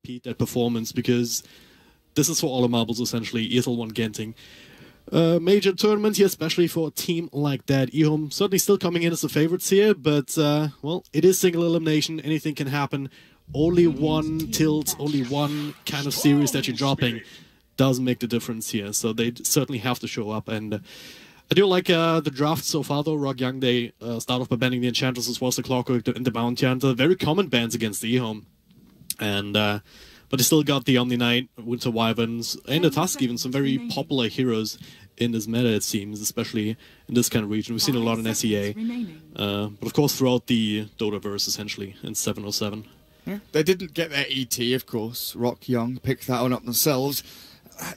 repeat that performance, because this is for all the marbles essentially. ESL 1 Genting. Major tournament here, especially for a team like that. Ehome certainly still coming in as the favorites here, but well, it is single elimination. Anything can happen. Only one tilt, only one kind of series that you're dropping does make the difference here. So they certainly have to show up. And I do like the draft so far, though. Rock.y, they start off by banning the Enchantress as well as the Clockwork and the Bounty Hunter. Very common bans against the Ehome. And but they still got the Omni Knight, Winter Wyverns, and the Tusk, even some very popular heroes in this meta, it seems, especially in this kind of region. We've seen a lot in SEA. But of course throughout the Dotaverse, essentially, in 707. Yeah. They didn't get their ET, of course. Rock.y picked that one up themselves.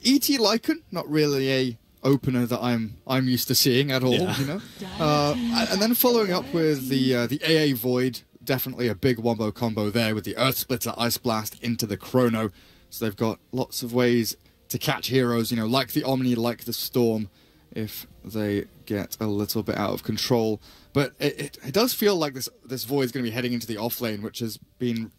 ET Lycan, not really a opener that I'm used to seeing at all, you know. And then following up with the AA Void, definitely a big wombo combo there with the Earth Splitter, Ice Blast into the Chrono. So they've got lots of ways to catch heroes, you know, like the Omni, like the Storm, if they get a little bit out of control. But it does feel like this Void is going to be heading into the off lane, which has been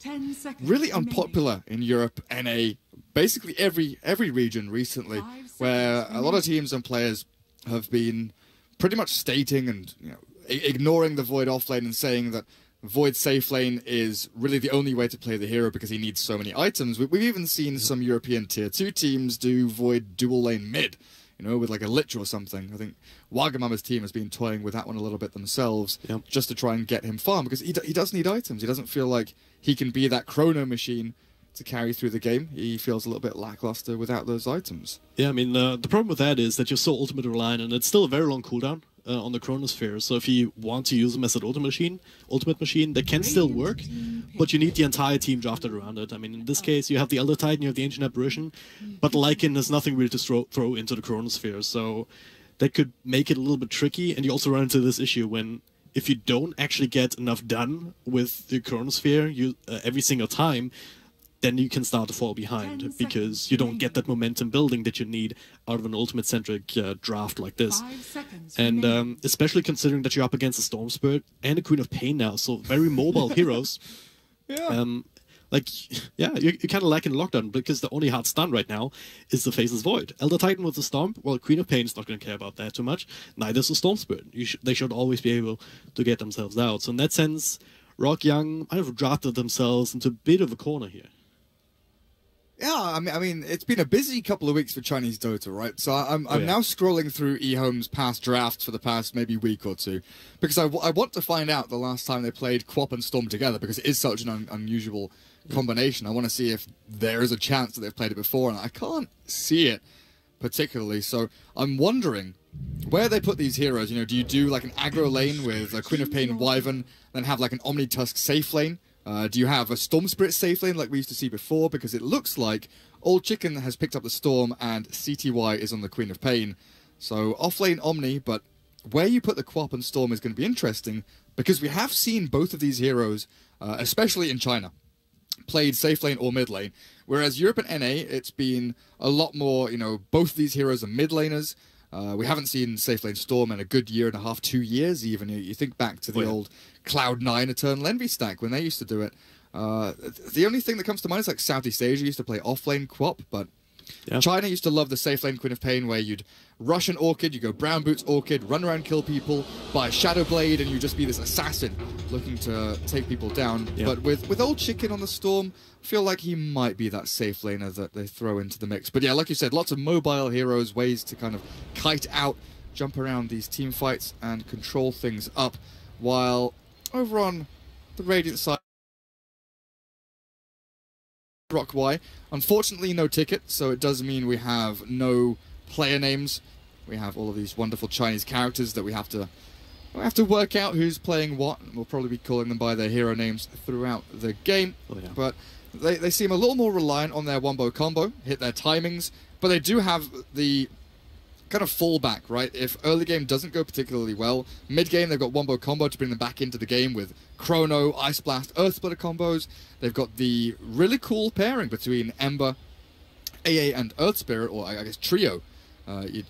really unpopular in Europe, NA, basically every region recently, where a lot of teams and players have been pretty much stating and, you know, ignoring the Void off lane and saying that Void safe lane is really the only way to play the hero because he needs so many items. We've even seen some European tier 2 teams do Void dual lane mid, you know, with like a Lich or something. I think Wagamama's team has been toying with that one a little bit themselves, just to try and get him farm, because he does need items. He doesn't feel like he can be that chrono machine to carry through the game. He feels a little bit lackluster without those items. Yeah, I mean, the problem with that is that you're so ultimate reliant, and it's still a very long cooldown on the Chronosphere. So if you want to use them as an ultimate machine, they can still work, but you need the entire team drafted around it. I mean, in this case, you have the Elder Titan, you have the Ancient Apparition, but Lycan has nothing really to throw into the Chronosphere, so that could make it a little bit tricky. And you also run into this issue when, if you don't actually get enough done with the Chronosphere every single time, then you can start to fall behind, because you don't get that momentum building that you need out of an ultimate-centric draft like this. And especially considering that you're up against a Storm Spirit and a Queen of Pain now, so very mobile heroes. You're kind of lacking lockdown, because the only hard stun right now is the Faceless Void. Elder Titan with the Stomp, well, Queen of Pain is not going to care about that too much. Neither is the Storm Spirit. They should always be able to get themselves out. So in that sense, Rock.y might have drafted themselves into a bit of a corner here. Yeah, I mean, it's been a busy couple of weeks for Chinese Dota, right? So I'm now scrolling through Ehome's past drafts for the past maybe week or two, because I want to find out the last time they played Quap and Storm together, because it is such an unusual combination. I want to see if there is a chance that they've played it before, and I can't see it particularly. So I'm wondering where they put these heroes. You know, do you do like an aggro lane with a Queen of Pain Wyvern, then have like an Omni Tusk safe lane? Do you have a Storm Spirit safe lane like we used to see before? Because it looks like Old Chicken has picked up the Storm and CTY is on the Queen of Pain. So off-lane Omni, but where you put the Quap and Storm is going to be interesting, because we have seen both of these heroes, especially in China, played safe lane or mid lane. Whereas Europe and NA, it's been a lot more, you know, both of these heroes are mid laners. We haven't seen safe lane Storm in a good year and a half, 2 years even. You think back to the old Cloud9 Eternal Envy stack when they used to do it. The only thing that comes to mind is like Southeast Asia used to play off-lane Quap, but China used to love the safe lane Queen of Pain, where you'd rush an Orchid, you go Brown Boots Orchid, run around, kill people, buy Shadow Blade, and you just be this assassin looking to take people down. But with Old Chicken on the Storm, I feel like he might be that safe laner that they throw into the mix. But yeah, like you said, lots of mobile heroes, ways to kind of kite out, jump around these team fights, and control things up, while over on the Radiant side, Rock.y, unfortunately no ticket, so it does mean we have no player names. We have all of these wonderful Chinese characters that we have to work out who's playing what. We'll probably be calling them by their hero names throughout the game. But they seem a little more reliant on their wombo combo, hit their timings, but they do have the kind of fallback, right? If early game doesn't go particularly well, mid game they've got wombo combo to bring them back into the game with Chrono, Ice Blast, Earth Splitter combos. They've got the really cool pairing between Ember, AA, and Earth Spirit, or I guess trio. You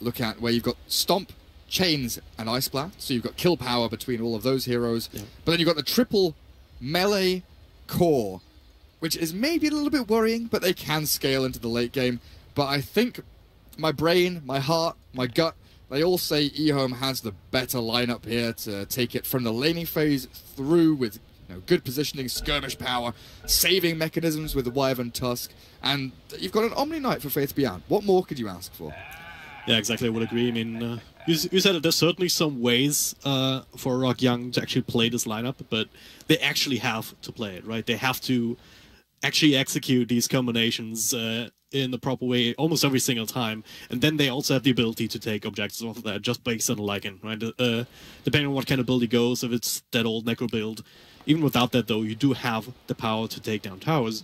look at where you've got Stomp, Chains, and Ice Blast, so you've got kill power between all of those heroes. But then you've got the triple melee core which is maybe a little bit worrying, but they can scale into the late game. But I think my brain, my heart, my gut, they all say Ehome has the better lineup here to take it from the laning phase through with good positioning, skirmish power, saving mechanisms with the Wyvern Tusk, and you've got an Omni Knight for Faith Beyond. What more could you ask for? Yeah, exactly. I would agree. I mean, you said that there's certainly some ways for Rock.y to actually play this lineup, but they actually have to play it, right? They have to actually execute these combinations in the proper way almost every single time, and then they also have the ability to take objectives off of that just based on the liking, right? Depending on what kind of build he goes, if it's that old Necro build. Even without that, though, you do have the power to take down towers.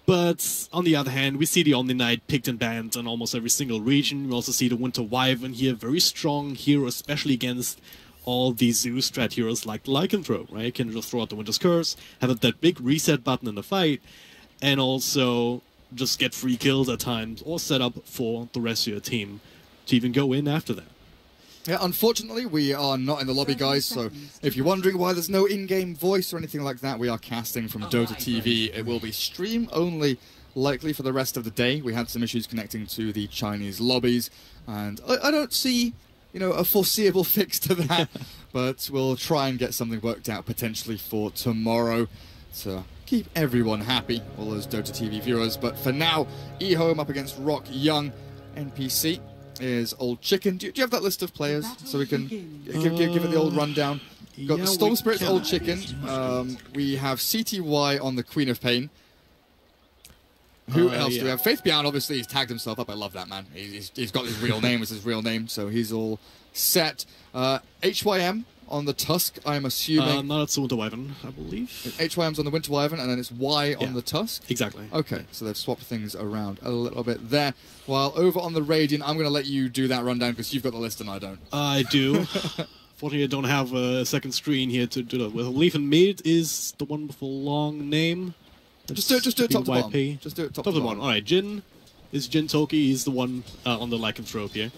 But on the other hand, we see the Omni Knight picked and banned in almost every single region. We also see the Winter Wyvern here, very strong hero, especially against all these Zeus strat heroes like the Lycanthrope, right? You can just throw out the Winter's Curse, have that big reset button in the fight, and also just get free kills at times, or set up for the rest of your team to even go in after that. Yeah, unfortunately, we are not in the lobby, guys, so if you're wondering why there's no in-game voice or anything like that, we are casting from Dota TV. It will be stream-only, likely for the rest of the day. We had some issues connecting to the Chinese lobbies, and I don't see, a foreseeable fix to that, but we'll try and get something worked out potentially for tomorrow to keep everyone happy, all those Dota TV viewers. But for now, Ehome up against Rock.y, NPC is Old Chicken. Do you have that list of players so we can give it the old rundown? We've got the Storm Spirit's Old Chicken. We have CTY on the Queen of Pain. Who else do we have? Faith Beyond, obviously, he's tagged himself up. I love that, man. He's got his real name as his real name, so he's all set. HYM on the Tusk, I'm assuming. No, that's the Winter Wyvern, I believe. HYM's on the Winter Wyvern, and then it's Y on the Tusk? Exactly. Okay, so they've swapped things around a little bit there. While over on the Radiant, I'm going to let you do that rundown because you've got the list and I don't. I do. Fortunately, I don't have a second screen here to do that with. Leaf and Mid is the one with a long name. Just do it top to bottom. Just do it top to bottom. Alright, Jin is Jin Toki. He's the one on the Lycanthrope here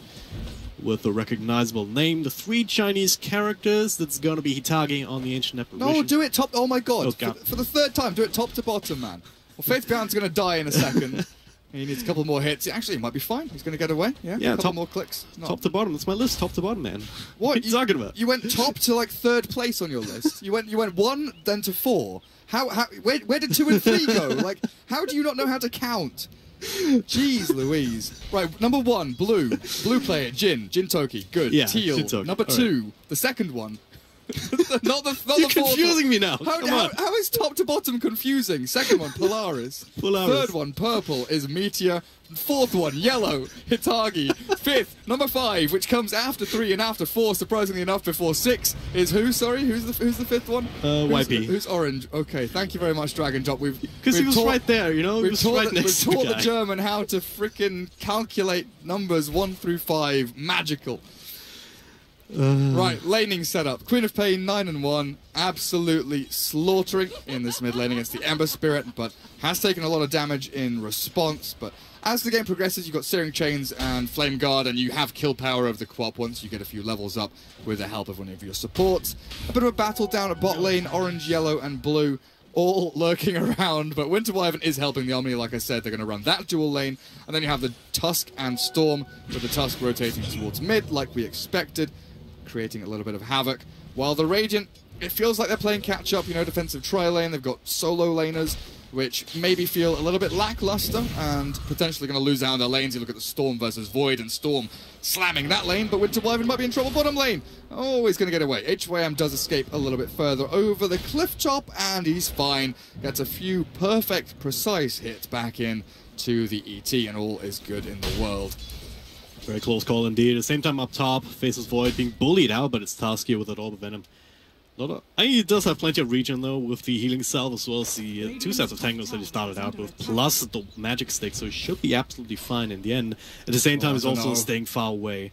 with a recognizable name. The 3 Chinese characters, that's going to be Hitagi on the Ancient Apparition. No, do it top... Oh my god. Oh, God. For the 3rd time, do it top to bottom, man. Well, Faith Beyond's going to die in a second. He needs a couple more hits. Actually, he might be fine. He's going to get away. Yeah, a couple more clicks. Top to bottom. That's my list. Top to bottom, man. What are you talking about? You went top to like 3rd place on your list. You went 1, then to 4. Where did 2 and 3 go? Like, how do you not know how to count? Jeez Louise. Right, number 1, blue. Blue player, Jin Toki. Good. Yeah, Teal. Jin Toki. Number 2, the second one. not the You're 4th confusing one. me now. How is top to bottom confusing? Second one, Polaris. 3rd one, purple, is Meteor. 4th one, yellow, Hitagi. 5th, number 5, which comes after 3 and after 4, surprisingly enough, before 6, is who? Sorry, who's the 5th one? YP. Who's orange? Okay, thank you very much, Dragon Drop. Because he was right there, He was right next to the guy. We've taught the German how to frickin' calculate numbers 1 through 5. Magical. Right, laning setup. Queen of Pain, 9 and 1. Absolutely slaughtering in this mid lane against the Ember Spirit, but has taken a lot of damage in response. But as the game progresses, you've got Searing Chains and Flame Guard, and you have kill power over the co-op once you get a few levels up with the help of one of your supports. A bit of a battle down at bot lane, orange, yellow, and blue, all lurking around, but Winter Wyvern is helping the Omni. Like I said, they're going to run that dual lane, and then you have the Tusk and Storm, with the Tusk rotating towards mid, like we expected, creating a little bit of havoc. While the Radiant, it feels like they're playing catch-up, defensive tri-lane. They've got solo laners, which maybe feel a little bit lackluster and potentially going to lose out on their lanes. You look at the Storm versus Void, and Storm slamming that lane, but Winter Wyvern might be in trouble bottom lane. Oh, he's going to get away. HYM does escape a little bit further over the cliff top, and he's fine. Gets a few perfect, precise hits back in to the ET, and all is good in the world. Very close call indeed. At the same time, up top, faces Void being bullied out, but it's Tusk here with that Orb of Venom. He does have plenty of regen, though, with the healing salve as well as the 2 sets of tangles that he started out with, plus the magic stick, so he should be absolutely fine in the end. At the same time, he's also staying far away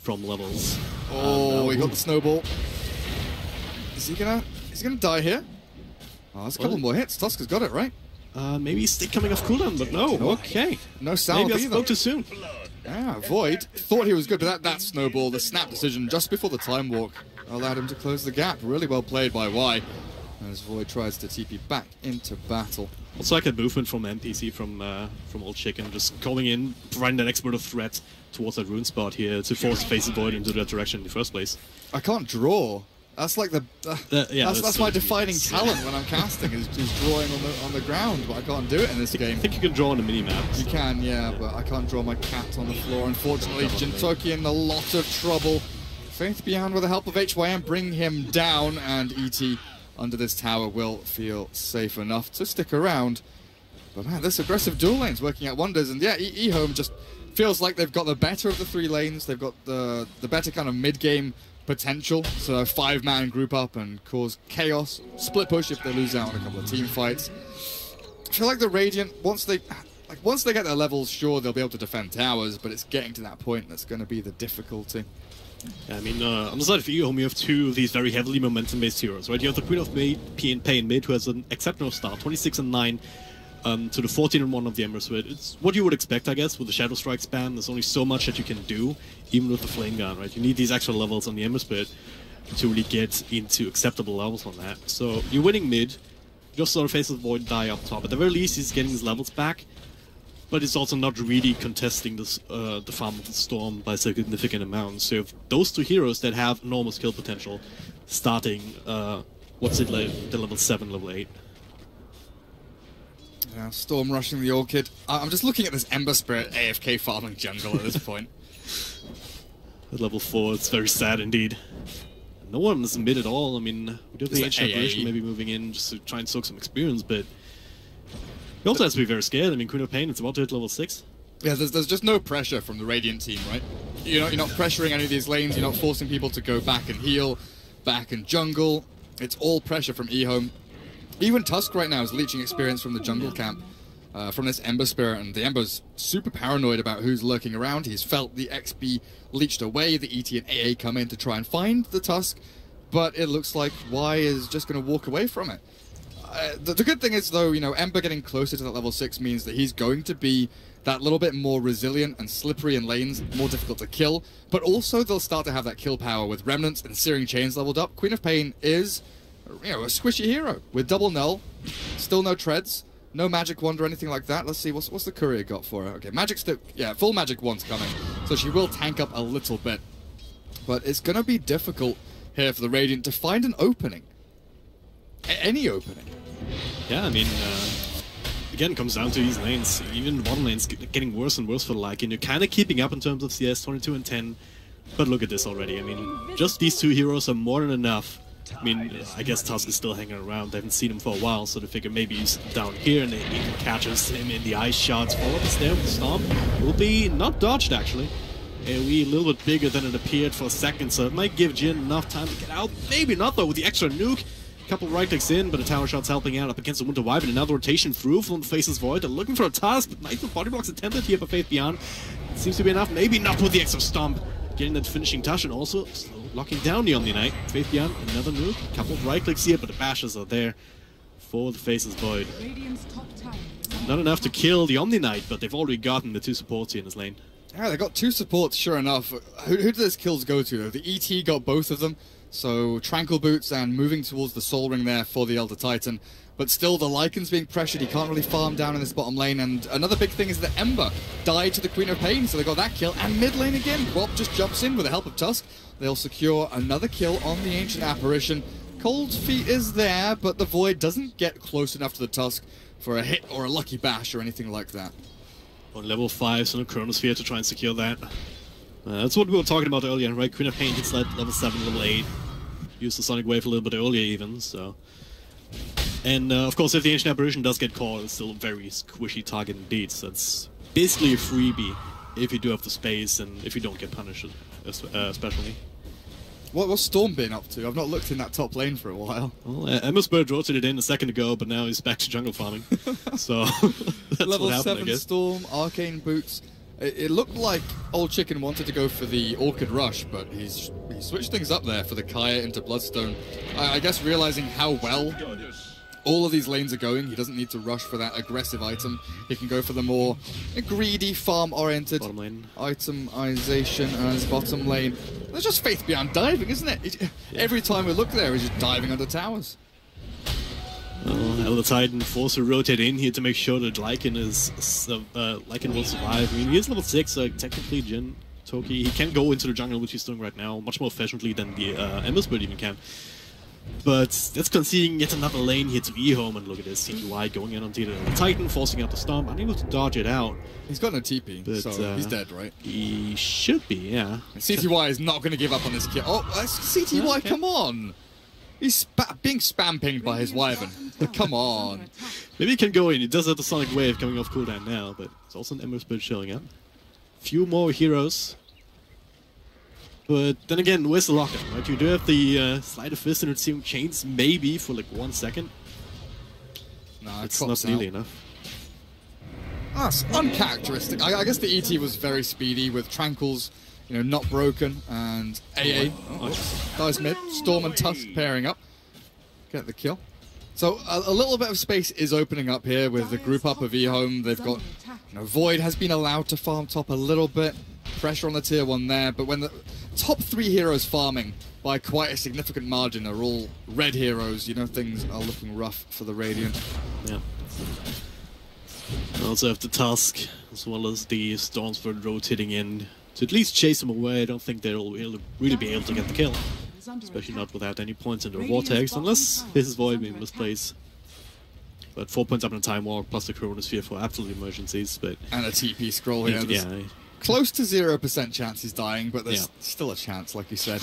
from levels. Oh, he got the snowball. Is he gonna die here? Oh, there's a couple more hits. Tusk has got it, right? Maybe he's still coming off cooldown, but no. Okay. No salve Maybe I either. spoke too soon. Yeah, Void thought he was good, but that snowball, the snap decision just before the time walk, allowed him to close the gap. Really well played by Y. as Void tries to TP back into battle. Also, like a movement from NPC from Old Chicken, just going in, providing that expert of threat towards that rune spot here to force Faceless Void into that direction in the first place. I can't draw. That's like the yeah, that's my defining talent when I'm casting is drawing on the ground, but I can't do it in this game. I think you can draw on the minimap. You can, yeah, but I can't draw my cat on the floor. Unfortunately, Gintoki in a lot of trouble. Faith Beyond with the help of HYM bring him down, and ET under this tower will feel safe enough to stick around. But man, this aggressive dual lane's working out wonders, and yeah, Ehome just feels like they've got the better of the 3 lanes. They've got the better kind of mid-game potential, so a 5-man group up and cause chaos, split push if they lose out on a couple of team fights. I feel like the Radiant, once they get their levels, sure, they'll be able to defend towers, but it's getting to that point that's going to be the difficulty. Yeah, I mean, on the side of Ehome, you have 2 of these very heavily momentum-based heroes, right? You have the Queen of Pain mid, who has an exceptional start, 26-9 to the 14-1 of the Ember Spirit. It's what you would expect, I guess, with the Shadow Strike spam. There's only so much that you can do, even with the Flame Gun, right? You need these extra levels on the Ember Spirit to really get into acceptable levels on that. So you're winning mid, just sort of Faceless Void die up top. At the very least, he's getting his levels back, but it's also not really contesting this, the farm of the Storm by a significant amount. So you have those 2 heroes that have enormous kill potential starting, what's it, like, the level 7, level 8. Yeah, Storm rushing the Orchid. I'm just looking at this Ember Spirit AFK farming jungle at this point. At level 4, it's very sad indeed. No one is mid at all. I mean, we do have the Ancient Apparition maybe moving in just to try and soak some experience, but he also has to be very scared. I mean, Queen of Pain, it's about to hit level 6. Yeah, there's just no pressure from the Radiant team, right? You're not pressuring any of these lanes, you're not forcing people to go back and heal, back and jungle. It's all pressure from Ehome. Even Tusk right now is leeching experience from the jungle camp, from this Ember Spirit, and the Ember's super paranoid about who's lurking around. He's felt the XP leeched away, the ET and AA come in to try and find the Tusk, but it looks like Y is just going to walk away from it. The good thing is, though, Ember getting closer to that level 6 means that he's going to be that little bit more resilient and slippery in lanes, more difficult to kill, but also they'll start to have that kill power with Remnants and Searing Chains leveled up. Queen of Pain is, a squishy hero with double null, still no treads, no magic wand or anything like that. Let's see, what's the courier got for her? Okay, magic stick, yeah, full magic wand's coming, so she will tank up a little bit. But it's going to be difficult here for the Radiant to find an opening. Any opening. Yeah, I mean, again, it comes down to these lanes. Even the bottom lane's getting worse and worse for the Lycan, and you're kind of keeping up in terms of CS, 22 and 10. But look at this already. I mean, just these 2 heroes are more than enough. I mean, I guess Tusk is still hanging around. They haven't seen him for a while, so they figure maybe he's down here and he catches him in the ice shots. Follow-up is there with the Stomp. Will be not dodged, actually. AoE a little bit bigger than it appeared for a second, so it might give Jin enough time to get out. Maybe not, though, with the extra nuke. Couple right clicks in, but a tower shot's helping out up against the Winter Wyvern. Another rotation through from Faceless Void. They're looking for a Tusk, but nice body blocks attempted here for Faith Beyond. Seems to be enough. Maybe not with the extra Stomp. Getting that finishing touch and also locking down the Omni Knight. Faith Beyond, another nuke. Couple of right clicks here, but the bashes are there for the Faceless Void. Not enough to kill the Omni Knight, but they've already gotten the 2 supports here in this lane. Yeah, they got 2 supports, sure enough. Who did those kills go to, though? The ET got both of them. So, Tranquil Boots and moving towards the Soul Ring there for the Elder Titan. But still, the Lycan's being pressured. He can't really farm down in this bottom lane. And another big thing is that Ember died to the Queen of Pain, so they got that kill. And mid lane again, Rob just jumps in with the help of Tusk. They'll secure another kill on the Ancient Apparition. Cold Feet is there, but the Void doesn't get close enough to the Tusk for a hit or a lucky bash or anything like that. On level 5, so no Chronosphere to try and secure that. That's what we were talking about earlier, right? Queen of Pain hits level 7, level 8. Used the Sonic Wave a little bit earlier even, so... And of course, if the Ancient Apparition does get caught, it's still a very squishy target indeed, so it's basically a freebie if you do have the space and if you don't get punished, especially. What's Storm been up to? I've not looked in that top lane for a while. Well, Ember Spirit rotated in a second ago, but now he's back to jungle farming. So, that's level what happened, 7 I guess. Storm, Arcane Boots. It looked like Old Chicken wanted to go for the Orchid Rush, but he switched things up there for the Kaya into Bloodstone. I guess realizing how well all of these lanes are going, he doesn't need to rush for that aggressive item. He can go for the more greedy, farm-oriented itemization as bottom lane. There's just Faith Beyond diving, isn't it? Every time we look there, he's just diving under towers. The Titan forced to rotate in here to make sure that Lycan will survive. I mean, he's level 6, so technically Jin Toki, he can go into the jungle, which he's doing right now, much more efficiently than the Ember Spirit even can. But that's conceding yet another lane here to Ehome, and look at this, CTY going in onto the Titan, forcing out the stomp, unable to dodge it out. He's got no TP, but, so he's dead, right? He should be, yeah. And CTY is not going to give up on this kill. Oh, CTY, okay. Come on! He's being spam pinged by his Wyvern. Come on. Maybe he can go in. He does have the Sonic Wave coming off cooldown now, but it's also an Ember Spirit showing up. Few more heroes. But then again, where's the lockdown, right? You do have the Sleight of Fist and Receiving Chains, maybe, for like 1 second. No, it's not nearly enough. That's uncharacteristic. I guess the ET was very speedy with Tranquils, you know, not broken, and AA. Dies mid. Storm and Tusk pairing up. Get the kill. So a little bit of space is opening up here with the group up of Ehome. They've got, you know, Void has been allowed to farm top a little bit. Pressure on the tier 1 there, but when the top 3 heroes farming by quite a significant margin are all red heroes, you know, things are looking rough for the Radiant. Yeah. Also have the Tusk, as well as the Stormsword rotating in to at least chase them away. I don't think they'll really be able to get the kill. Especially not without any points in their Vortex, unless his Void being misplaced. But 4 points up in a Time War, plus the Chronosphere for absolute emergencies. But and a TP scroll here. Yeah. Close to 0% chance he's dying, but there's still a chance, like you said.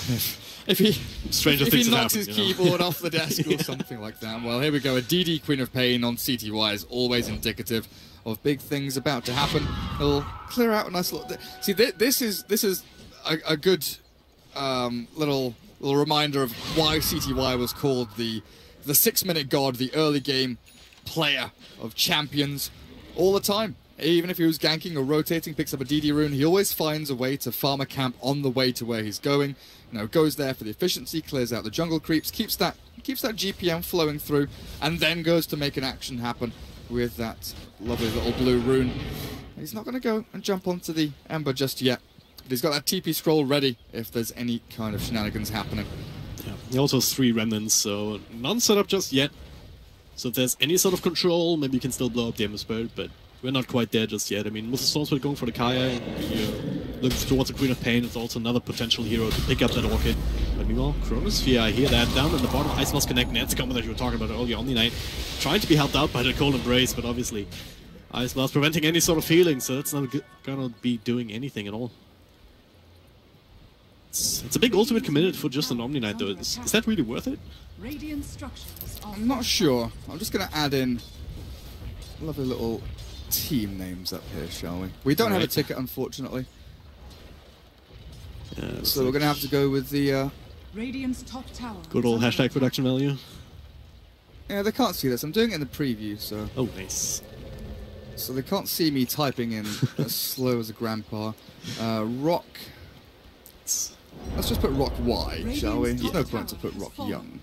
if he knocks his keyboard off the desk or something like that. Well, here we go. A DD Queen of Pain on CTY is always indicative of big things about to happen. He'll clear out a nice little... See, this is a good little reminder of why CTY was called the 6-minute god, the early game player of champions all the time. Even if he was ganking or rotating, picks up a DD rune, he always finds a way to farm a camp on the way to where he's going. You know, goes there for the efficiency, clears out the jungle creeps, keeps that GPM flowing through, and then goes to make an action happen with that lovely little blue rune. He's not going to go and jump onto the Ember just yet, but he's got that TP scroll ready if there's any kind of shenanigans happening. Yeah. He also has 3 remnants, so none set up just yet. So if there's any sort of control, maybe you can still blow up the Ember Spirit, but we're not quite there just yet. I mean, with the Stormsword going for the Kaya, looking towards the Queen of Pain, it's also another potential hero to pick up that Orchid. But meanwhile, Chronosphere, I hear that down at the bottom. Ice Mask Connect, that's the combo that you were talking about earlier on the night. Trying to be helped out by the Cold Embrace, but obviously Ice Mask preventing any sort of healing, so that's not gonna be doing anything at all. It's a big ultimate committed for just an Omni Knight, though. Is that really worth it? I'm not sure. I'm just gonna add in lovely little team names up here, shall we? We don't have a ticket, unfortunately. So we're going to have to go with the Radiant's top tower. Good old hashtag production value. Yeah, they can't see this. I'm doing it in the preview, so... Oh, nice. So they can't see me typing in as slow as a grandpa. Rock... Let's just put Rock.y, shall we? There's no point to put Rock Young.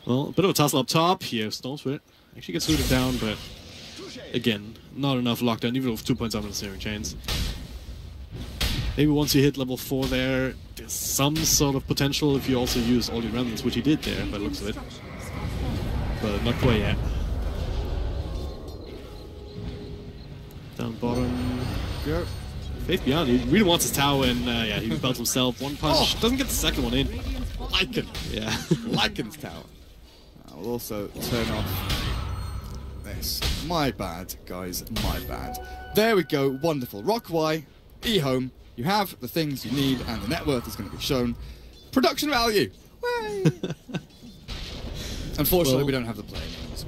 Well, a bit of a tussle up top here. Stormsword actually gets looted down, but again, not enough lockdown, even with 2 points up in the Searing Chains. Maybe once you hit level 4 there's some sort of potential if you also use all your remnants, which he did there by the looks of it. But not quite yet. Down bottom. Go. Faith Beyond, he really wants his tower, and yeah, he belts himself. One punch, doesn't get the second one in. Lycan. Yeah. Lycan's tower. We'll also turn off this. My bad, guys, my bad. There we go, wonderful. Rock.y, Ehome, you have the things you need, and the net worth is going to be shown. Production value! Unfortunately, we don't have the player names.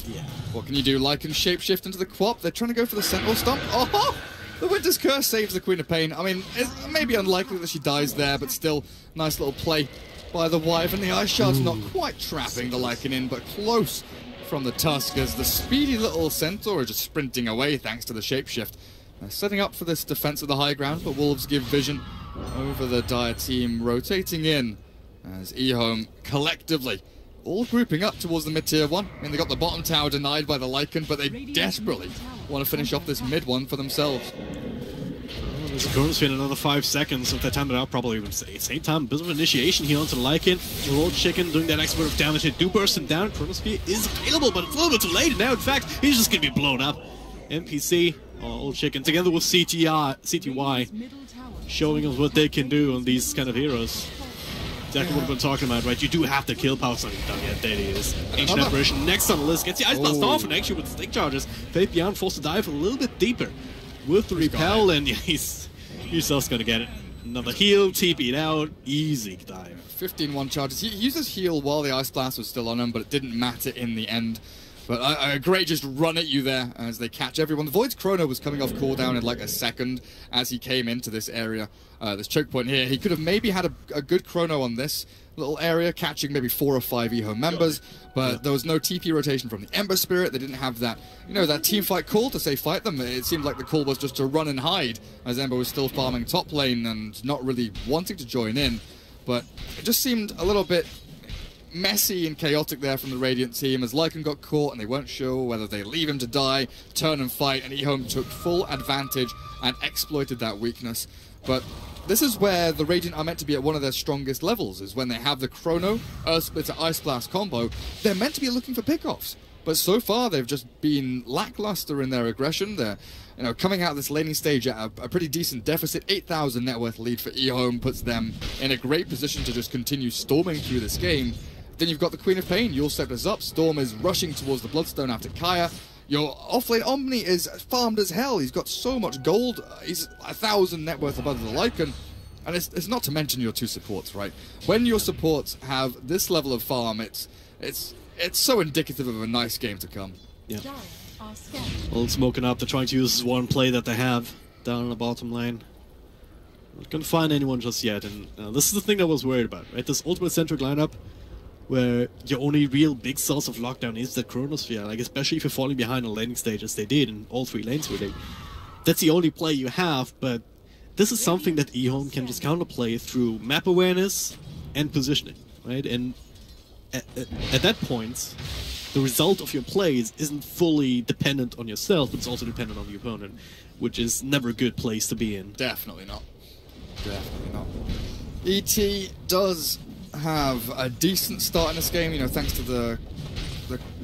Yeah. What can you do? Lycan shapeshift into the Quap. They're trying to go for the Sentinel Stomp. Oh! The Winter's Curse saves the Queen of Pain. I mean, it may be unlikely that she dies there, but still, nice little play by the Wyvern. The Ice Shard's not quite trapping the Lycan in, but close from the Tusk as the speedy little Centaur are just sprinting away thanks to the shapeshift. They're setting up for this defense of the high ground, but Wolves give vision over the Dire team, rotating in as Ehome collectively all grouping up towards the mid-tier 1. I mean, they got the bottom tower denied by the Lycan, but they desperately want to finish off this mid one for themselves. Well, There's a Chronosphere in another 5 seconds. If they time it out, probably even same time. A bit of initiation here onto Lycan. The Roll Chicken doing that extra bit of damage. They do burst him down. Chronosphere is available, but it's a little bit too late. Now, in fact, he's just going to be blown up. NPC, Old Chicken, together with CTY, showing us what they can do on these kind of heroes. Exactly what we've been talking about, right? You do have the kill power on down. Yeah, there he is. Ancient Apparition next on the list. Gets the Ice Blast off, and actually with the stick charges, Faith Beyond forced to dive a little bit deeper with the repel, and yeah, he's just gonna get it. Another heal, TP'd out, easy dive. 15-1 charges. He uses heal while the Ice Blast was still on him, but it didn't matter in the end. But a great just run at you there as they catch everyone. The Void's Chrono was coming off cooldown in like a second as he came into this area. This choke point here. He could have maybe had a good Chrono on this little area, catching maybe 4 or 5 Ehome members, but there was no TP rotation from the Ember Spirit. They didn't have that, you know, that team fight call to say fight them. It seemed like the call was just to run and hide, as Ember was still farming top lane and not really wanting to join in. But it just seemed a little bit messy and chaotic there from the Radiant team as Lycan got caught and they weren't sure whether they leave him to die, turn and fight, and Ehome took full advantage and exploited that weakness. But this is where the Radiant are meant to be at one of their strongest levels, is when they have the Chrono, Earth Splitter, Ice Blast combo. They're meant to be looking for pickoffs, but so far they've just been lackluster in their aggression. They're, you know, coming out of this laning stage at a pretty decent deficit. 8,000 net worth lead for Ehome puts them in a great position to just continue storming through this game. Then you've got the Queen of Pain. Yule Scepter's up. Storm is rushing towards the Bloodstone after Kaya. Your offlane Omni is farmed as hell. He's got so much gold. He's 1,000 net worth above the Lycan. And it's not to mention your 2 supports, right? When your supports have this level of farm, it's so indicative of a nice game to come. Yeah. Well, smoking up. They're trying to use one play that they have down in the bottom lane. Not gonna find anyone just yet. And this is the thing that I was worried about, right? This ultimate centric lineup, where your only real big source of lockdown is the Chronosphere, like especially if you're falling behind on laning stage as they did in all 3 lanes really. That's the only play you have, but this is something that Ehome can just counterplay through map awareness and positioning, right? And at that point, the result of your plays isn't fully dependent on yourself, but it's also dependent on the opponent, which is never a good place to be in. Definitely not. Definitely not. ET does have a decent start in this game, you know, thanks to the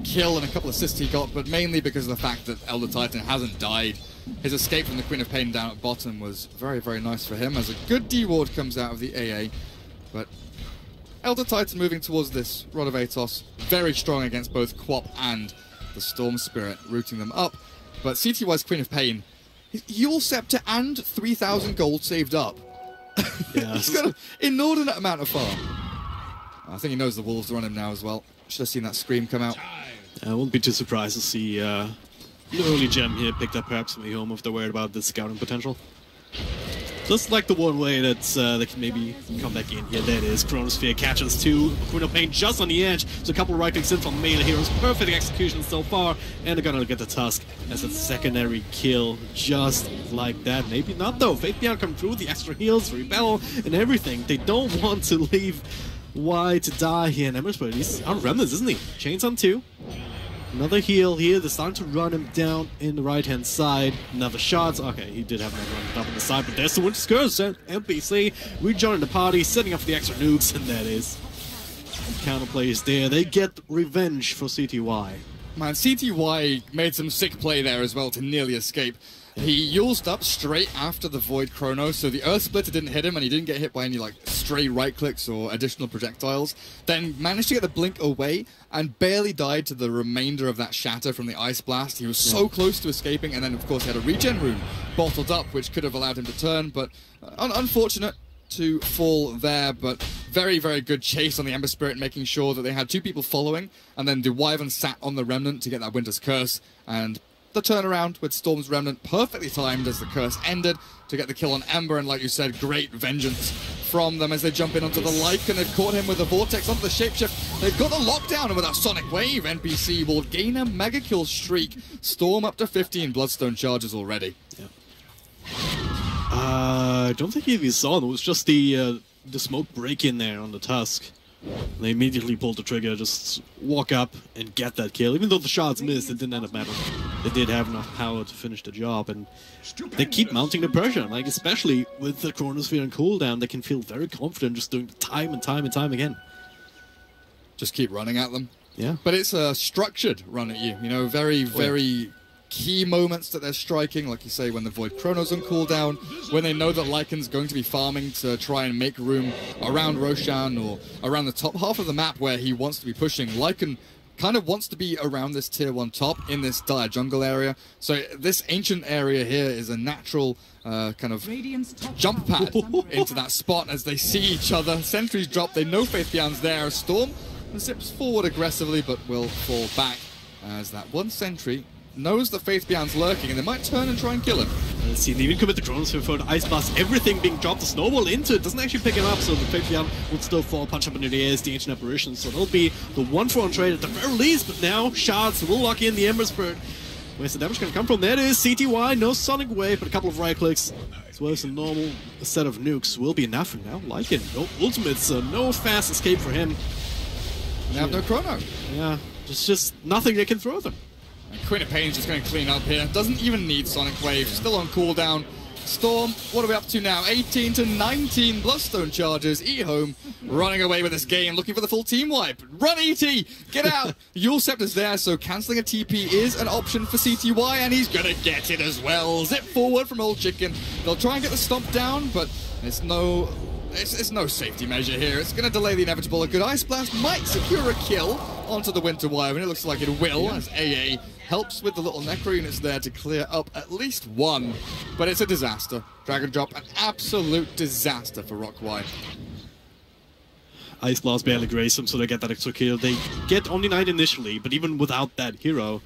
kill and a couple of assists he got, but mainly because of the fact that Elder Titan hasn't died. His escape from the Queen of Pain down at bottom was very, very nice for him, as a good D-ward comes out of the AA. But Elder Titan moving towards this Rod of Atos, very strong against both Quap and the Storm Spirit, rooting them up. But CTY's Queen of Pain, Yule Scepter and 3,000 gold saved up. Yeah. He's got an inordinate amount of farm. I think he knows the Wolves are on him now as well. Should have seen that scream come out. I wouldn't be too surprised to see an early gem here picked up perhaps from Ehome if they're worried about the scouting potential. Just like the one way that they can maybe come back in. Yeah, there it is. Chronosphere catches 2. Queen of Pain just on the edge. So a couple of right clicks in from melee heroes. Perfect execution so far. And they're gonna get the Tusk as a secondary kill. Just like that. Maybe not though. Faith Beyond come through. The extra heals, Rebel, and everything. They don't want to leave Y to die here. And Ember's Spirit, he's on remnants, isn't he? Chains on 2. Another heal here. They're starting to run him down in the right-hand side. Another shot. Okay, he did have another run up on the side, but there's the Winter's Curse. NPC rejoining the party, setting up the extra nukes, and that is counterplay is there. They get revenge for CTY. Man, CTY made some sick play there as well to nearly escape. He uled up straight after the Void Chrono, so the Earth Splitter didn't hit him, and he didn't get hit by any like stray right clicks or additional projectiles. Then managed to get the blink away and barely died to the remainder of that shatter from the Ice Blast. He was so close to escaping, and then of course he had a regen rune bottled up, which could have allowed him to turn, but unfortunate to fall there. But very, very good chase on the Ember Spirit, making sure that they had 2 people following, and then the Wyvern sat on the Remnant to get that Winter's Curse, and the turnaround with Storm's Remnant perfectly timed as the curse ended to get the kill on Ember, and like you said, great vengeance from them as they jump in onto the Lycan. They've caught him with the Vortex onto the Shapeshift. They've got the lockdown, and with that Sonic Wave, NPC will gain a mega kill streak. Storm up to 15 Bloodstone charges already. Yeah. I don't think he even saw them. It was just the smoke break in there on the Tusk. They immediately pulled the trigger, just walk up and get that kill. Even though the shots missed, it didn't end up mattering. they did have enough power to finish the job, and they keep mounting the pressure. Like, especially with the Chronosphere and cooldown, they can feel very confident just doing it time and time and time again. Just keep running at them. Yeah. But it's a structured run at you. You know, very key moments that they're striking, like you say, when the Void Chrono's on cooldown, when they know that Lycan's going to be farming to try and make room around Roshan or around the top half of the map where he wants to be pushing. Lycan kind of wants to be around this tier 1 top in this dire jungle area. So this ancient area here is a natural kind of jump pad into that spot as they see each other. Sentries drop, they know Faith Beyond's there. Storm zips forward aggressively but will fall back as that one sentry knows that Faith Beyond's lurking, and they might turn and try and kill him. Let's see, they even commit the Chronosphere for the Ice Blast, everything being dropped, the snowball into it, doesn't actually pick him up, so the Faith Beyond would still fall, punch up into the air as the Ancient Apparition, so it'll be the 1-for-1 trade at the very least, but now Shards will lock in the Ember Spirit. Where's the damage going to come from? There it is, CTY, no Sonic Wave, but a couple of right clicks, as well as a normal set of nukes will be enough, and now Lycan, no ultimate, so no fast escape for him. They have no Chrono. Yeah, there's just nothing they can throw them. Queen of Pain's just going to clean up here. Doesn't even need Sonic Wave. Still on cooldown. Storm, what are we up to now? 18 to 19 Bloodstone charges. Ehome running away with this game, looking for the full team wipe. Run, ET! Get out! Yule Scepter's there, so cancelling a TP is an option for CTY, and he's going to get it as well. Zip forward from Old Chicken. They'll try and get the stomp down, but it's no safety measure here. It's going to delay the inevitable. A good Ice Blast might secure a kill onto the Winter Wyvern. It looks like it will, as AA helps with the little Necro units there to clear up at least one. But it's a disaster. Dragon Drop, an absolute disaster for Rock.y. Ice Blast barely graze them, so they get that extra kill. They get Omni Knight initially, but even without that hero,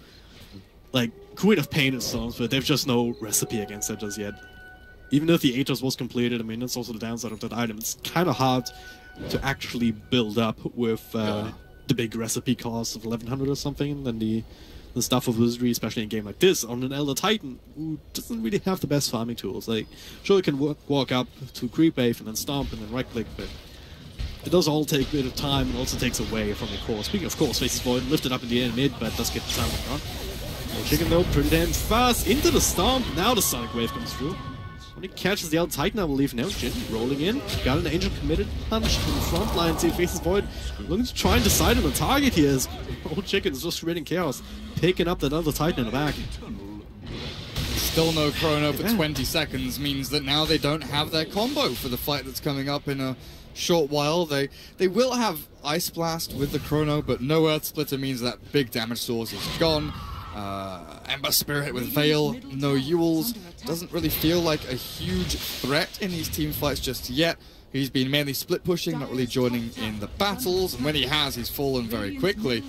like, Queen of Pain and Storms, but they've just no recipe against that just yet. Even if the Atos was completed, I mean, that's also the downside of that item. It's kind of hard to actually build up with the big recipe cost of 1100 or something, and the stuff of Wizardry, especially in a game like this, on an Elder Titan who doesn't really have the best farming tools. Like, sure, you can walk up to Creep Wave and then Stomp and then right-click, but it does all take a bit of time and also takes away from the core. Speaking of course, Faces Void lifted up in the air mid, but does get the time on. Chicken though, pretty damn fast into the Stomp. Now the Sonic Wave comes through. When he catches the Elder Titan, I believe now, Jin rolling in. Got an Angel committed punch in the front line. See Faces Void looking to try and decide on the target here as Old Chicken is just creating chaos, picking up that Elder Titan in the back. Still no Chrono for 20 seconds means that now they don't have their combo for the fight that's coming up in a short while. They will have Ice Blast with the Chrono, but no Earth Splitter means that big damage source is gone. Ember Spirit with Veil, no Yules. Doesn't really feel like a huge threat in these team fights just yet. He's been mainly split pushing, not really joining in the battles, and when he has, he's fallen very quickly.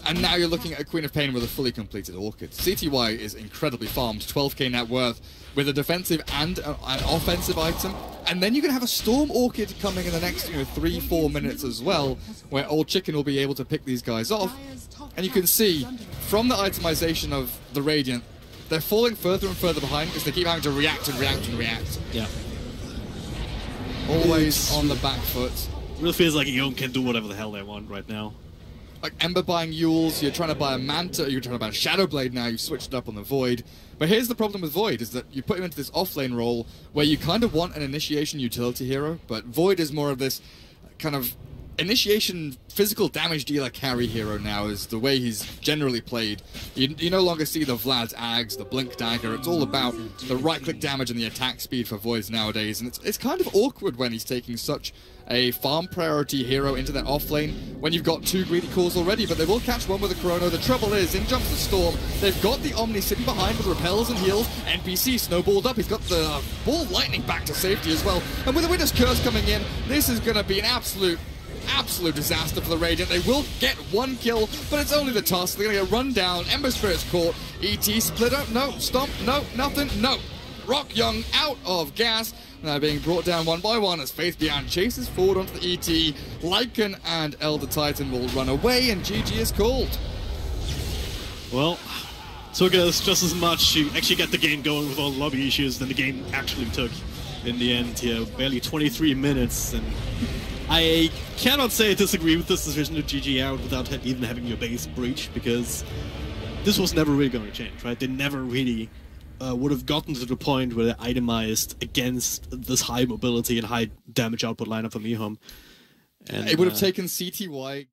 And now you're looking at a Queen of Pain with a fully completed Orchid. CTY is incredibly farmed, 12k net worth, with a defensive and an offensive item. And then you're going to have a Storm Orchid coming in the next 3-4 minutes as well, where Old Chicken will be able to pick these guys off. And you can see, from the itemization of the Radiant, they're falling further and further behind because they keep having to react and react and react. Yeah. Always on the back foot. It really feels like Ehome can do whatever the hell they want right now. Like Ember buying Yules, you're trying to buy a Manta, you're trying to buy a Shadow Blade now, you switched it up on the Void. But here's the problem with Void, is that you put him into this offlane role where you kind of want an initiation utility hero, but Void is more of this kind of initiation physical damage dealer carry hero now, is the way he's generally played. You no longer see the Vlad's Ags, the Blink Dagger. It's all about the right-click damage and the attack speed for Voids nowadays, and it's kind of awkward when he's taking such a farm priority hero into that offlane when you've got 2 greedy cores already, but they will catch one with a Chrono. The trouble is, in jumps the Storm. They've got the Omni sitting behind with repels and heals. NPC snowballed up. He's got the Ball Lightning back to safety as well. And with the Witness Curse coming in, this is going to be an absolute disaster for the Radiant. They will get 1 kill, but it's only the toss. They're going to get run down. Ember Spirit's caught. ET Splitter, no. Stomp, no. Nothing, no. Rock Young out of gas. Now being brought down one by one as Faith Beyond chases forward onto the ET. Lycan and Elder Titan will run away, and GG is called. Well, took us just as much to actually get the game going with all the lobby issues than the game actually took in the end here. Barely 23 minutes, and I cannot say I disagree with this decision to GG out without even having your base breach, because this was never really going to change, right? They never really would have gotten to the point where they itemized against this high mobility and high damage output lineup from Ehome. And it would have taken CTY.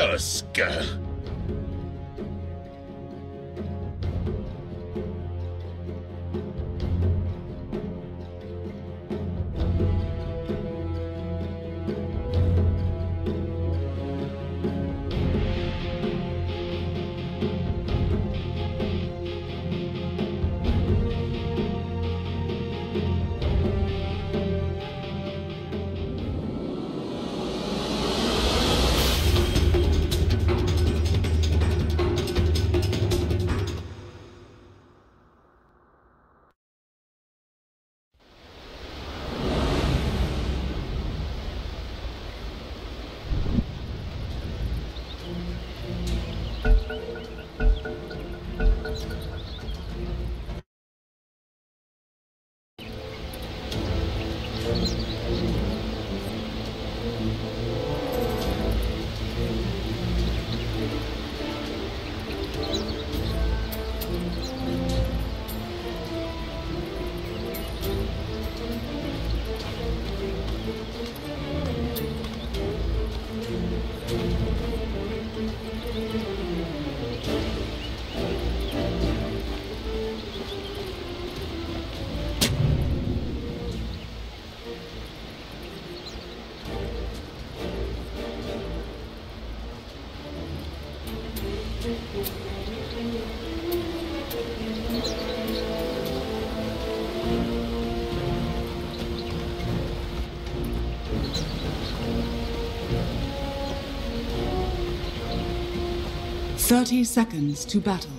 Tusk. Thirty seconds to battle.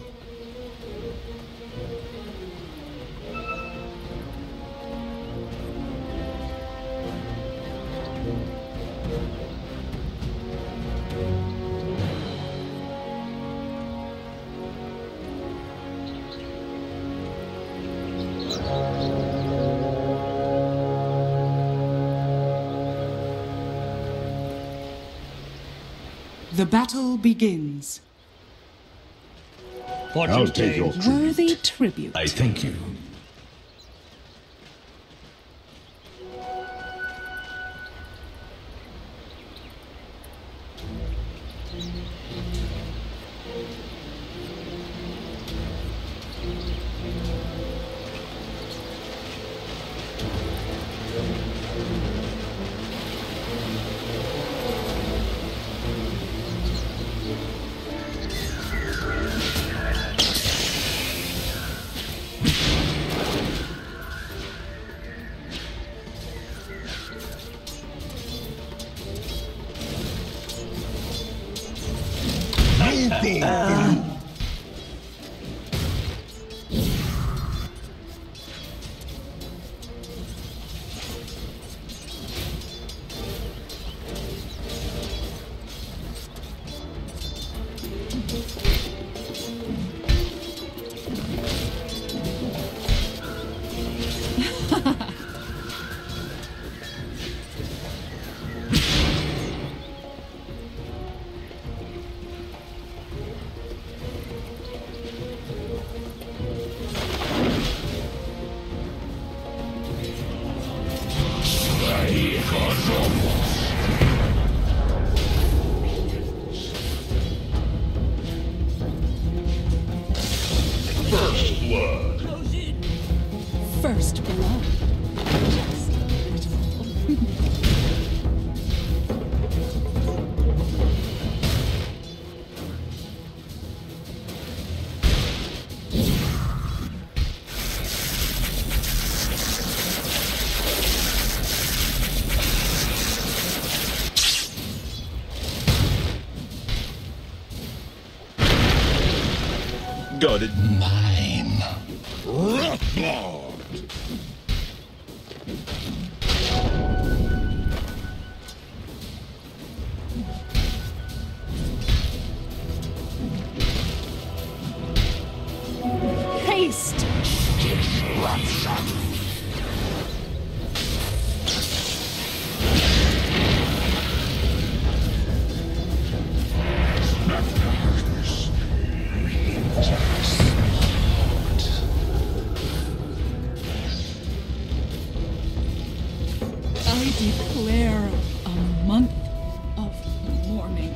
The battle begins. I'll take your Worthy tribute. I thank you. First blood. Just beautiful. Got it. Mine. Rock.y. Haste. Disruption. I declare a month of mourning.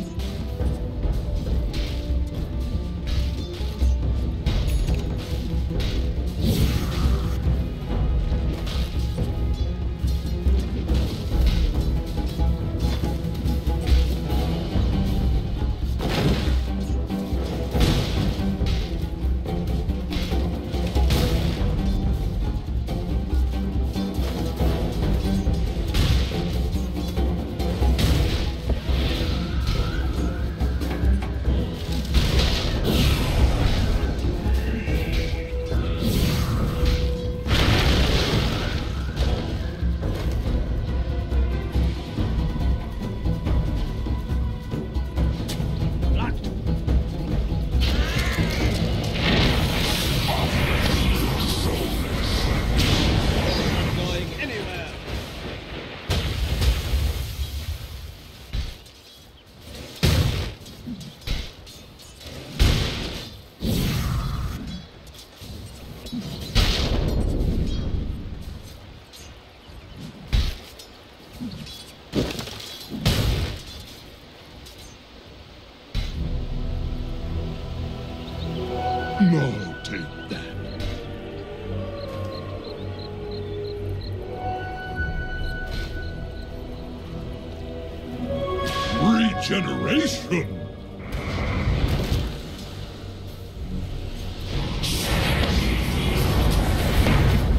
No, take that. Regeneration!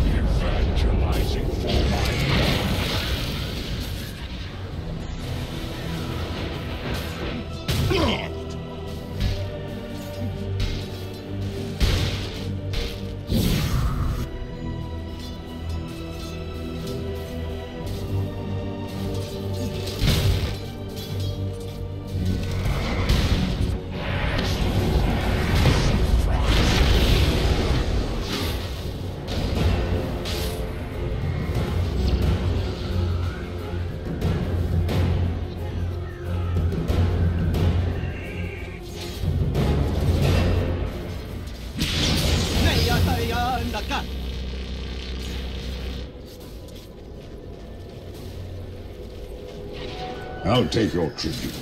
Evangelizing for my blood. I'll take your tribute.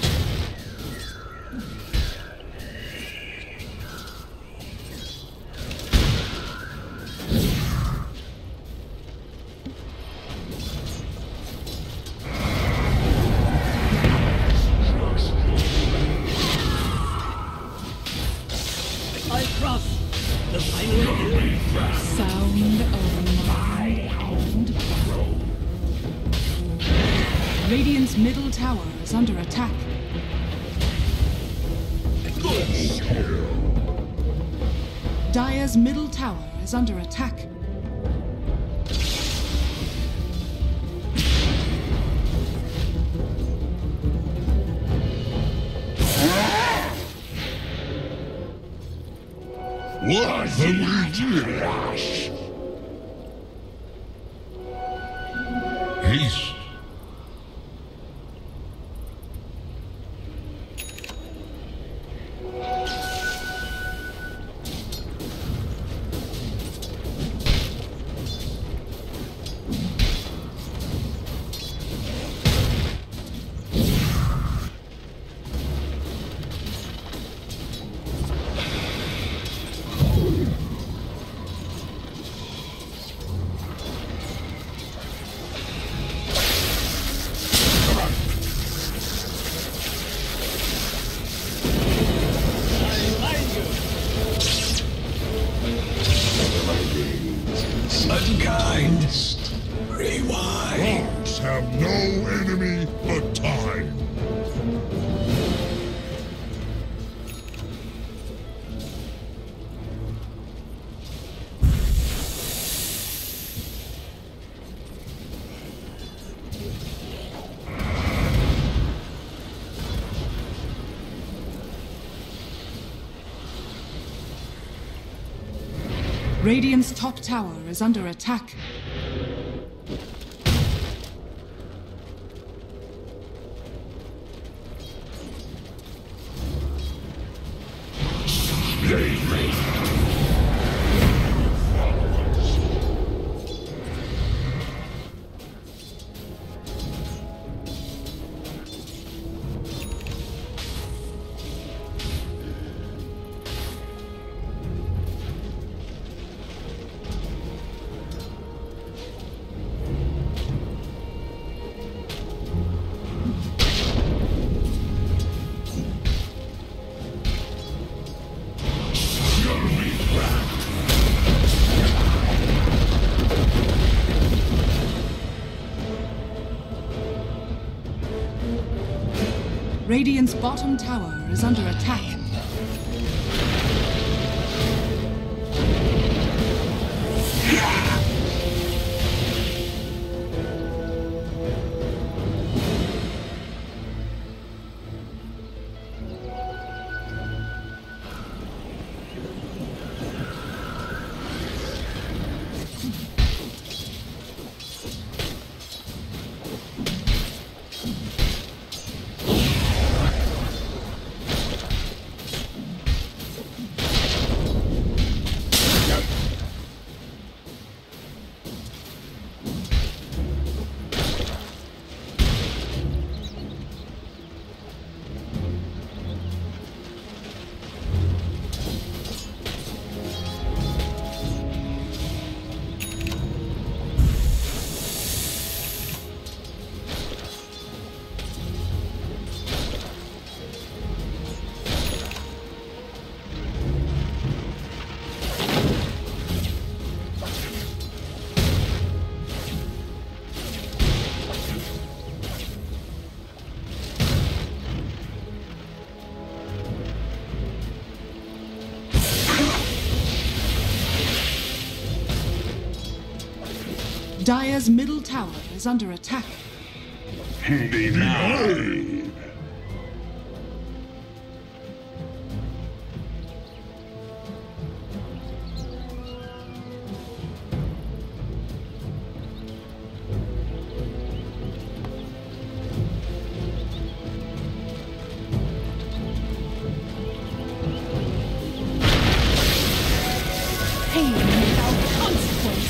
I cross the final Sound of mind and power. Radiant's middle tower is under attack. Dire's middle tower is under attack. What the rush? Haste. unkind. Rewind. Rocks have no enemy but time. Radiant's top tower is under attack. Radiant's bottom tower is under attack. Dire's middle tower is under attack. Denied. Pain without consequence.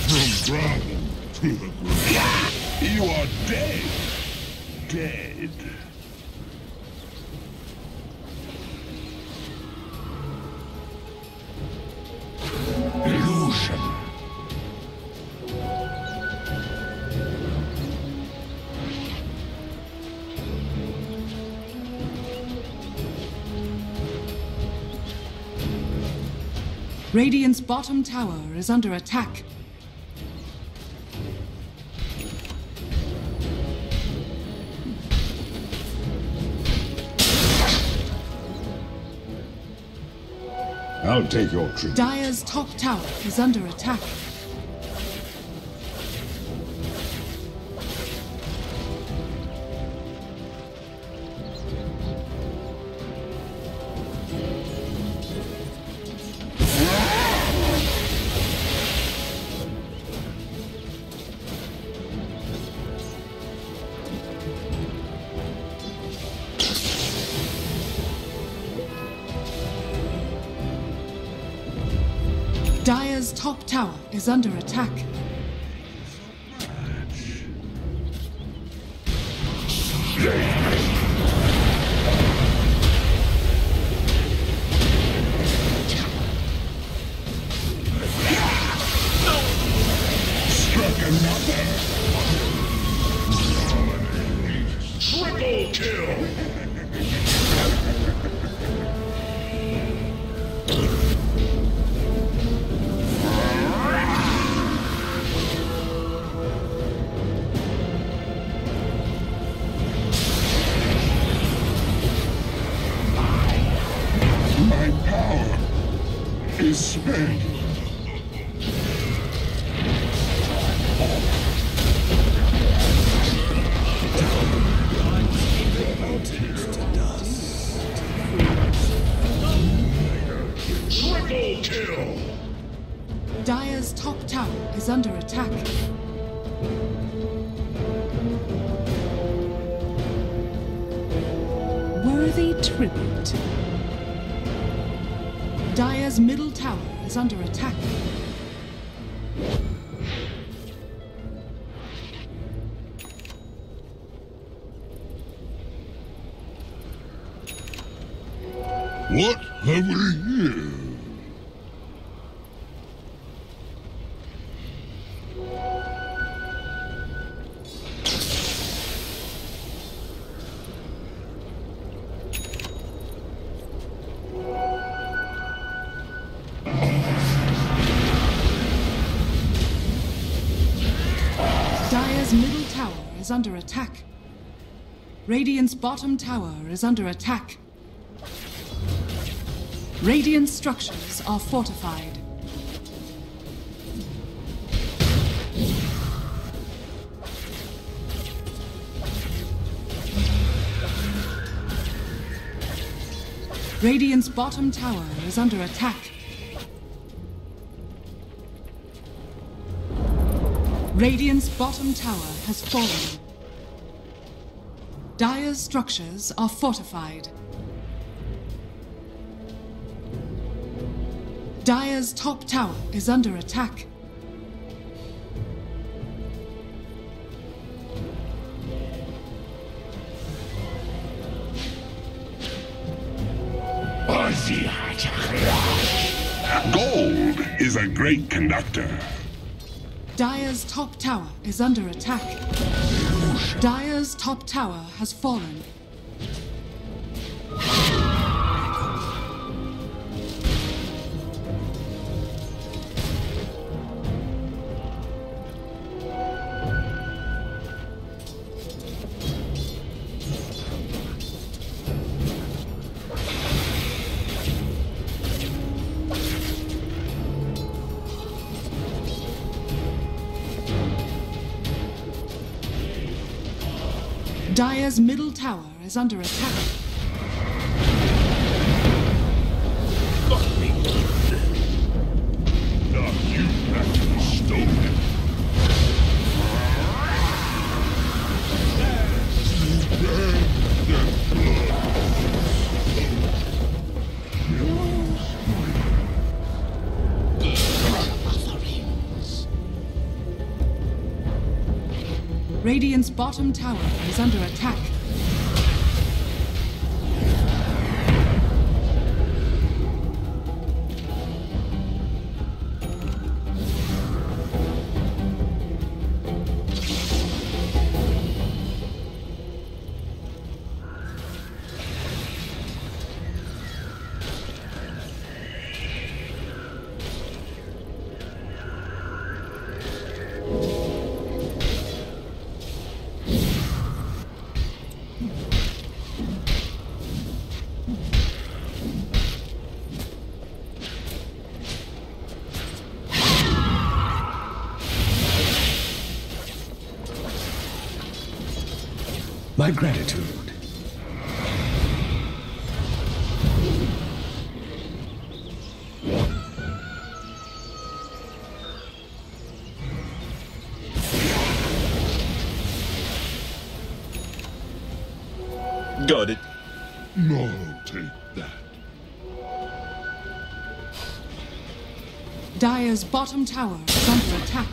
From gravel to the grave. You are dead. Dead. Illusion. Radiant's bottom tower is under attack. I'll take your tribute. Dire's top tower is under attack. Dire's top tower is under attack. Struck another. Triple kill. My power is spent. Triple kill. Dire's top tower is under attack. Worthy tribute. Dire's middle tower is under attack. What have we here? Dire's middle tower is under attack. Radiant's bottom tower is under attack. Radiant structures are fortified. Radiant's bottom tower is under attack. Radiant's bottom tower has fallen. Dire's structures are fortified. Dire's top tower is under attack. Gold is a great conductor. Dire's top tower is under attack. Dire's top tower has fallen. Dire's middle tower is under attack. Not me. Now you have to stone. Radiant's bottom tower is under attack. My gratitude. Got it. No, take that. Dire's bottom tower is under attack.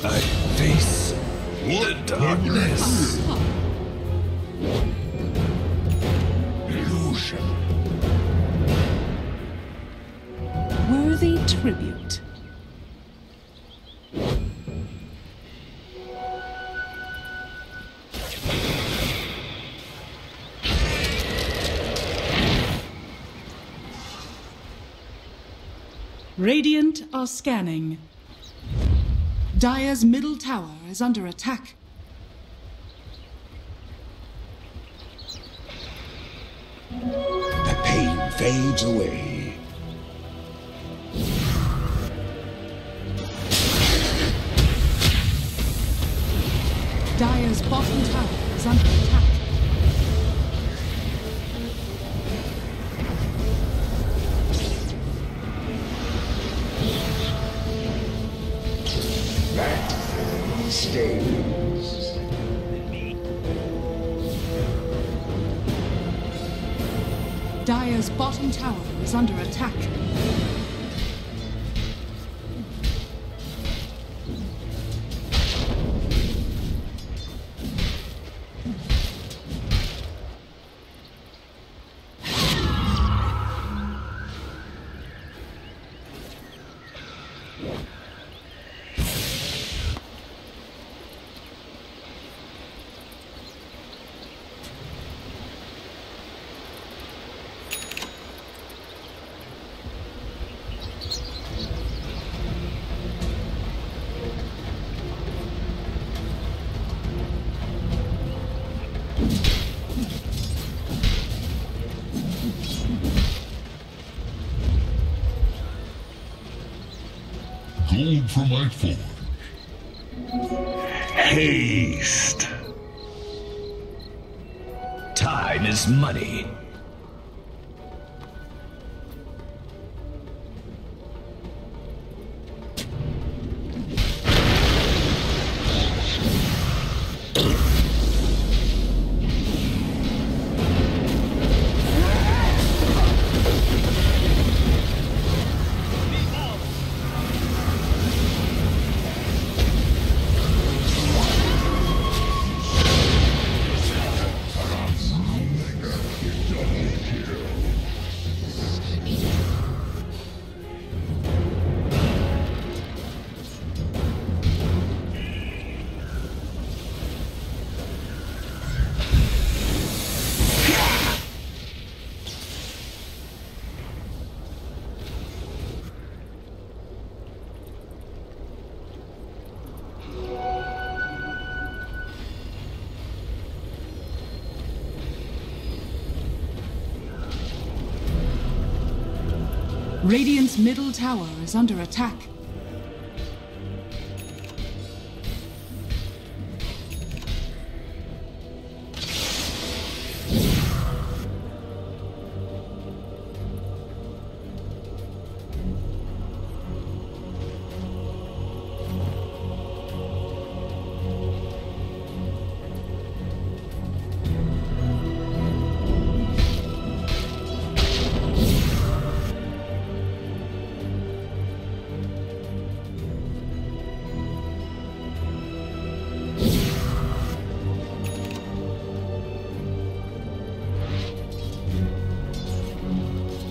I face the darkness. Illusion. Worthy tribute. Radiant are scanning. Dire's middle tower is under attack. The pain fades away. Dire's bottom tower is under attack. Stains. Dire's bottom tower is under attack. gold for my forge. Haste. Time is money. Radiant's middle tower is under attack.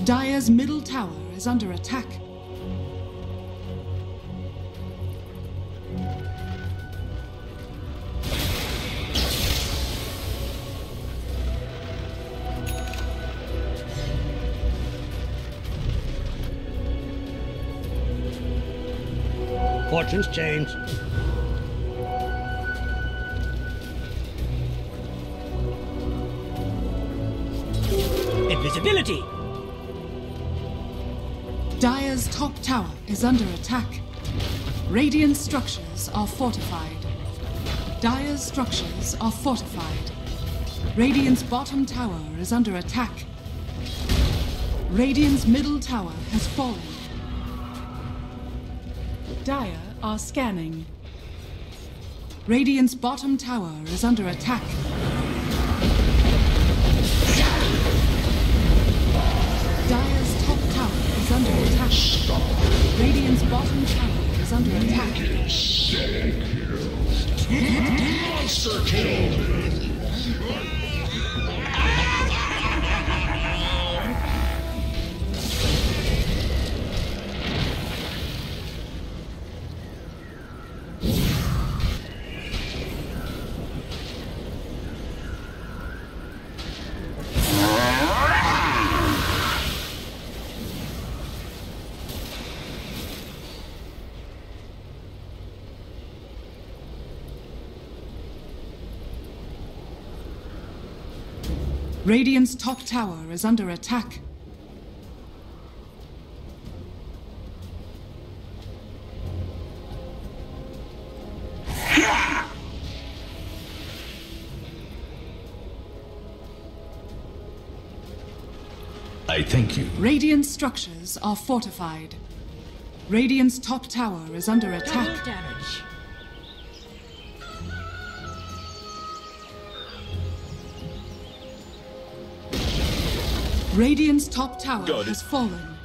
Dire's middle tower is under attack. Fortunes change. Invisibility. Dire's top tower is under attack. Radiant structures are fortified. Dire's structures are fortified. Radiant's bottom tower is under attack. Radiant's middle tower has fallen. Dire are scanning. Radiant's bottom tower is under attack. Dire's top tower is under attack. Radiant's bottom tower is under attack. Monster kill! Radiant's top tower is under attack. I thank you. Radiant structures are fortified. Radiant's top tower is under attack. Double damage. Radiant's top tower has fallen.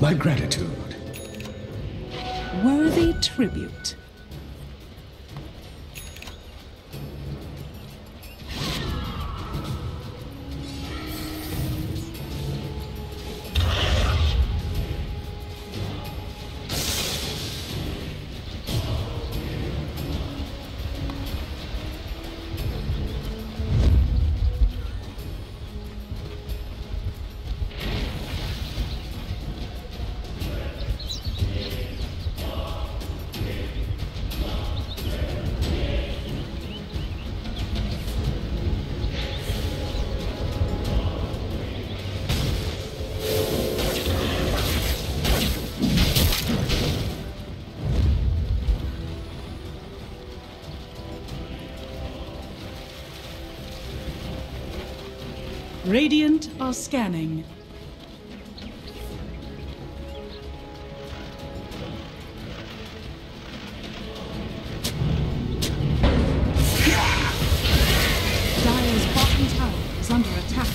My gratitude. Worthy tribute. Radiant are scanning. Dire's bottom tower is under attack.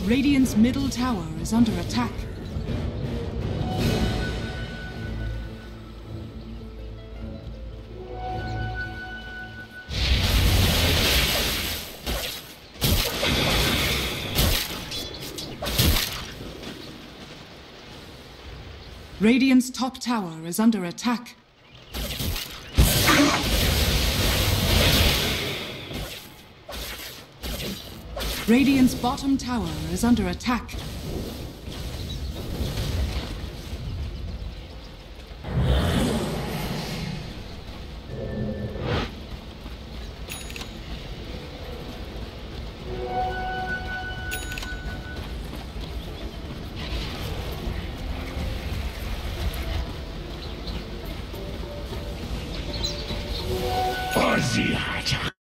Radiant's middle tower is under attack. Radiant's top tower is under attack. Radiant's bottom tower is under attack. Fuzzy attack.